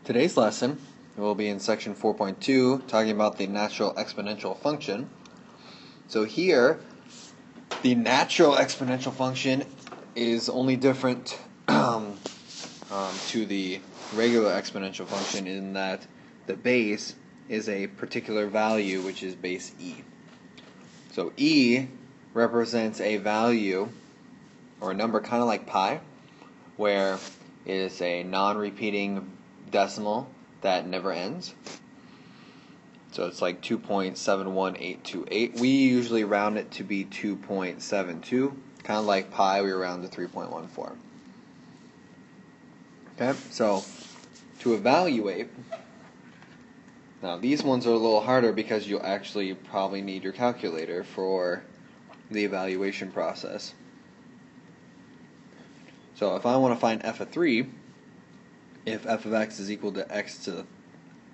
Today's lesson will be in section 4.2, talking about the natural exponential function. So here, the natural exponential function is only different to the regular exponential function in that the base is a particular value, which is base e. So e represents a value or a number kind of like pi, where it is a non-repeating decimal that never ends. So it's like 2.71828. We usually round it to be 2.72. Kind of like pi, we round to 3.14. Okay, so to evaluate, now these ones are a little harder because you'll actually probably need your calculator for the evaluation process. So if I want to find f of 3, if f of x is equal to x to the,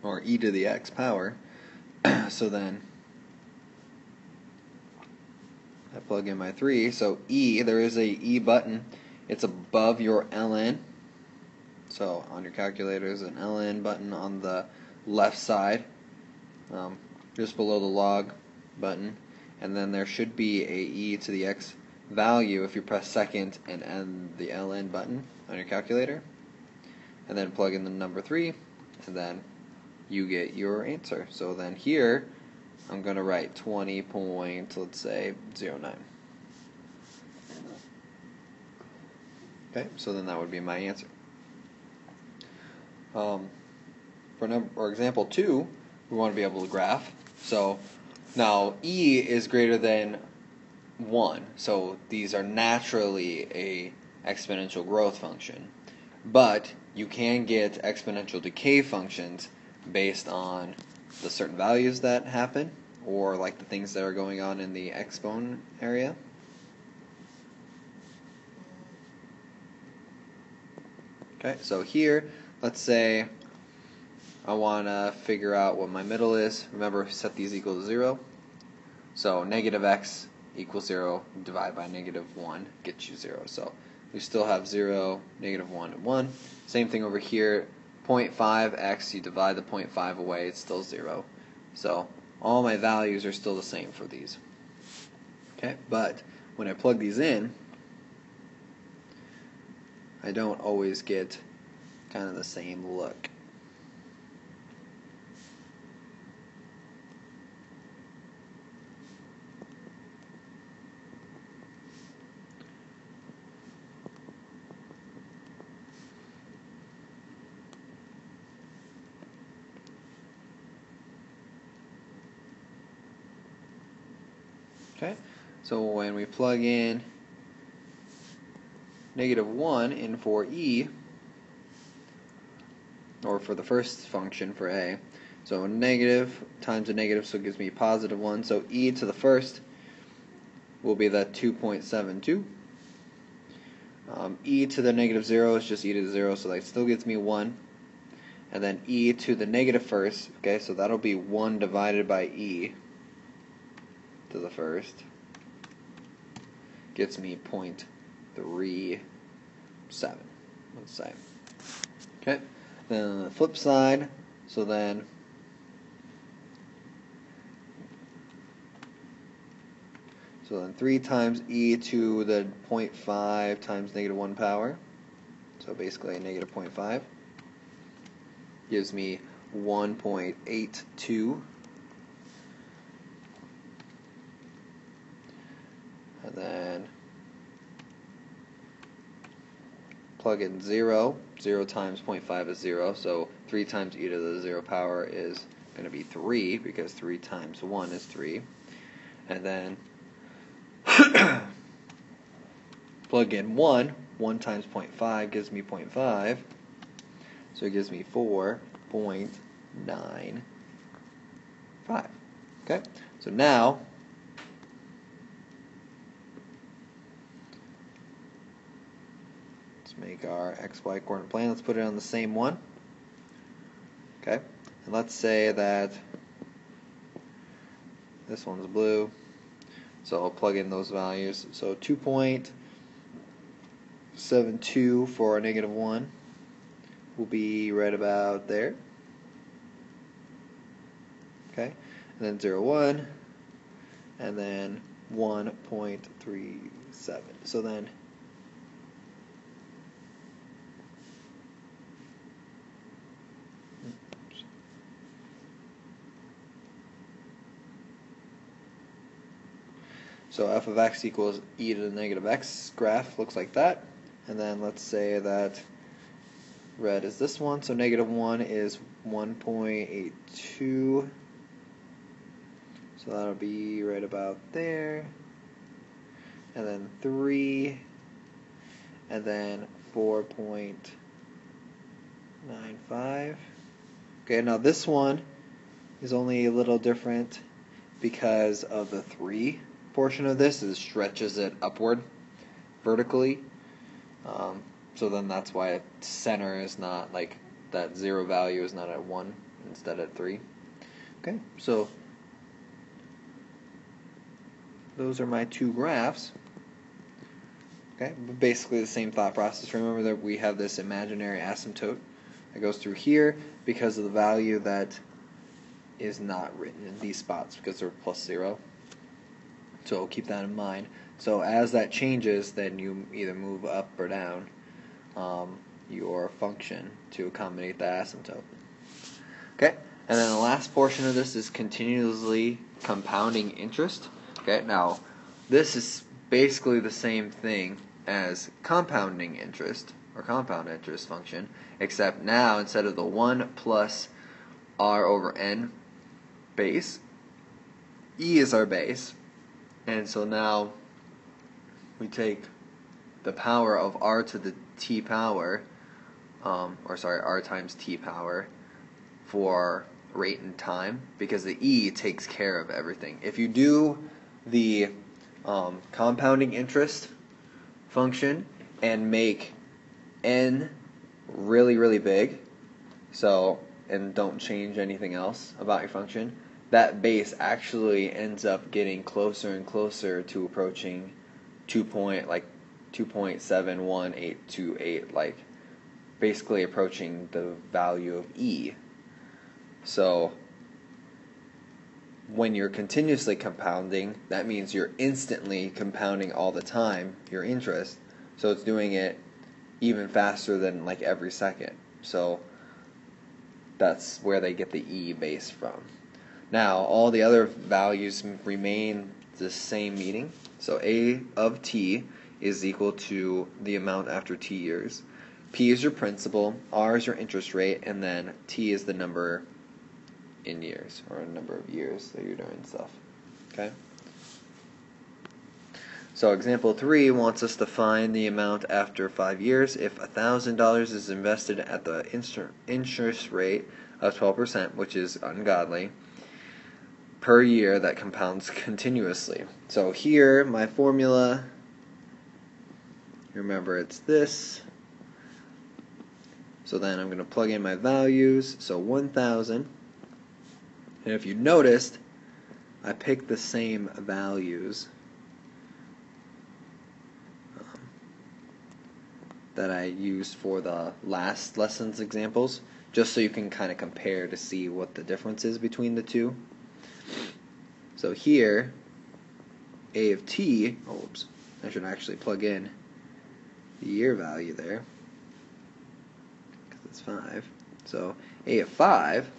or e to the x power, so then I plug in my 3, so e, there is a e button, it's above your ln, so on your calculator there's an ln button on the left side, just below the log button, and then there should be a e to the x value if you press second and end the ln button on your calculator, and then plug in the number 3, and then you get your answer. So then here I'm going to write 20 point, let's say, 09. Okay, so then that would be my answer. For example 2, we want to be able to graph. So now e is greater than 1, so these are naturally a exponential growth function. But you can get exponential decay functions based on the certain values that happen, or like the things that are going on in the exponent area. Okay, so here, let's say I want to figure out what my middle is. Remember, set these equal to 0. So negative x equals 0, divide by negative 1, gets you 0. So we still have 0, negative 1, and 1. Same thing over here, 0.5x, you divide the 0.5 away, it's still 0. So all my values are still the same for these. Okay, but when I plug these in, I don't always get kind of the same look. Okay, so when we plug in negative 1 in for e, or for the first function for a, so negative times a negative, so it gives me positive 1, so e to the first will be that 2.72. E to the negative 0 is just e to the 0, so that still gives me 1. And then e to the negative first, okay, so that'll be 1 divided by e to the first, gets me 0.37, let's say. Okay, then on the flip side, so then So then 3 times e to the 0.5 times negative 1 power, so basically a negative 0.5, gives me 1.82. And then plug in 0. 0 times 0.5 is 0, so 3 times e to the 0 power is going to be 3, because 3 times 1 is 3. And then plug in 1. 1 times 0.5 gives me 0.5, so it gives me 4.95. Okay, so now let's make our XY coordinate plane. Let's put it on the same one. Okay, and let's say that this one's blue, so I'll plug in those values. So 2.72 for our negative 1, will be right about there. Okay, and then 0, 1, and then 1.37. So then so f of x equals e to the negative x graph looks like that. And then let's say that red is this one, so negative 1 is 1.82. So that'll be right about there. And then 3, and then 4.95. Okay, now this one is only a little different because of the 3 portion of this. It stretches it upward vertically. So then that's why center is not like that 0 value is not at 1 instead at 3. Okay, so those are my 2 graphs. Okay, but basically the same thought process. Remember that we have this imaginary asymptote that goes through here because of the value that is not written in these spots because they're plus 0. So keep that in mind. So as that changes, then you either move up or down your function to accommodate the asymptote. Okay, and then the last portion of this is continuously compounding interest. Okay, now this is basically the same thing as compounding interest or compound interest function, except now instead of the 1 plus r over n base, e is our base, and so now we take the power of r to the t power, r times t power for rate and time, because the e takes care of everything. If you do the compounding interest function and make n really big, and don't change anything else about your function, that base actually ends up getting closer and closer to approaching 2.71828, like basically approaching the value of e. So when you're continuously compounding, that means you're instantly compounding all the time your interest. So it's doing it even faster than like every second. So that's where they get the e base from. Now all the other values remain the same meaning. So a of t is equal to the amount after t years. P is your principal, r is your interest rate, and then t is the number in years, or a number of years that you're doing stuff. Okay? So example 3 wants us to find the amount after 5 years if $1,000 is invested at the interest rate of 12%, which is ungodly, per year that compounds continuously. So here, my formula, remember it's this. So then I'm going to plug in my values. So 1,000. And if you noticed, I picked the same values that I used for the last lesson's examples, just so you can kind of compare to see what the difference is between the two. So here, a of t, I should actually plug in the year value there, because it's 5. So a of 5,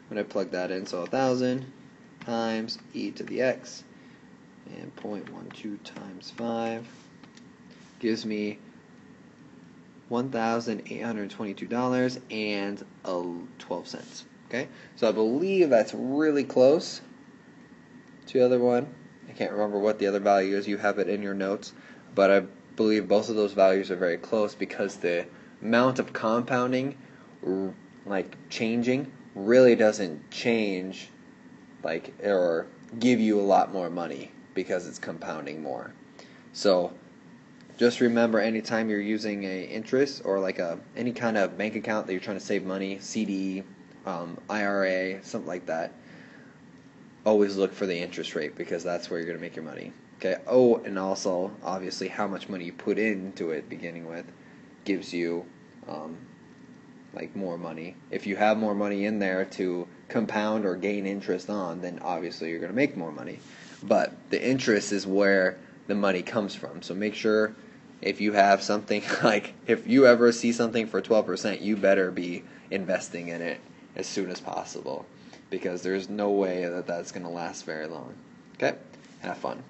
when I plug that in, so 1,000 times e to the x, and 0.12 times 5, gives me $1,822.12. Okay, so I believe that's really close to the other one. I can't remember what the other value is. You have it in your notes, but I believe both of those values are very close because the amount of compounding, like changing, really doesn't change, like, or give you a lot more money because it's compounding more. So just remember, anytime you're using a interest or like any kind of bank account that you're trying to save money, CD, IRA, something like that, always look for the interest rate because that's where you're going to make your money. Okay. Oh, and also obviously how much money you put into it beginning with gives you like more money. If you have more money in there to compound or gain interest on, then obviously you're going to make more money. But the interest is where the money comes from. So make sure if you have something, like if you ever see something for 12%, you better be investing in it as soon as possible, because there's no way that that's going to last very long. Okay? Have fun.